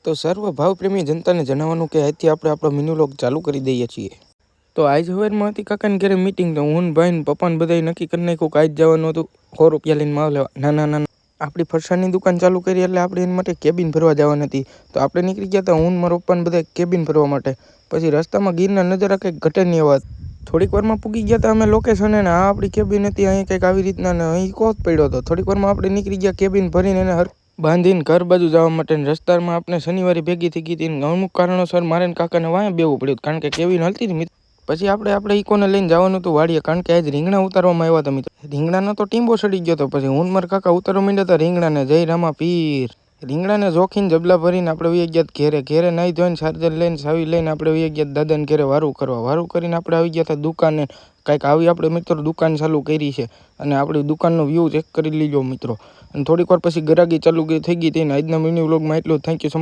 તો સર્વ ભાવપ્રેમી જનતાને જણાવવાનું કે આજથી આપણે આપણો મિની વ્લોગ ચાલુ કરી દઈએ છીએ. તો આજ સવારમાં હતી કાકાને ઘરે મીટિંગ, તો હું ભાઈ ને પપ્પાને બધાએ નક્કી કરી નાખ્યું કે આજ જવાનું હતું 100 રૂપિયા લઈને માવ લેવા. ના આપણી ફરસાણની દુકાન ચાલુ કરી એટલે આપણે એના માટે કેબિન ભરવા જવાની હતી. તો આપણે નીકળી ગયા હતા હું મારા પપ્પાને બધા કેબિન ભરવા માટે. પછી રસ્તામાં ગીરના નજારા કંઈક ઘટે નહીં એવા. થોડીક વારમાં પૂગી ગયા હતા અમે લોકેશન, અને આ આપણી કેબિન હતી અહીં કંઈક આવી રીતના, ને અહીં કોક પડ્યો હતો. થોડીક વારમાં આપણે નીકળી ગયા કેબિન ભરીને એને બાંધીને ઘર બાજુ જવા માટે. રસ્તામાં આપણે શનિવારે ભેગી થઈ ગઈ હતી. અમુક કારણોસર મારે ને કાકાને વાંહે બેવું પડ્યું કારણ કે કેબિન હલતી હતી. પછી આપણે ઈકોને લઈને જવાનું હતું વાડીએ, કારણ કે આજ રીંગણા ઉતારવામાં આવ્યા હતા મિત્રો. રીંગણાનો તો ટીંબો સડી ગયો હતો. પછી હું મારા કાકા ઉતારવા માંડ્યા હતા રીંગણાને. જય રામા પીર. રીંગણાને જોખીને જબલા ભરીને આપણે વહી ગયા ઘેરે નાહી ધોઈને ચાર્જર લઈને ચાવી લઈને આપણે વહી ગયા દાદાને ઘેરે વારું કરીને આપણે આવી ગયા હતા દુકાને. કાંઈક આવી આપણે મિત્રો દુકાન ચાલુ કરી છે, અને આપણી દુકાનનો વ્યૂ ચેક કરી લીધો મિત્રો. અને થોડીક વાર પછી ગરાગી ચાલુ થઈ ગઈ હતી. આજના મિની વ્લોગમાં એટલું. Thank you so much.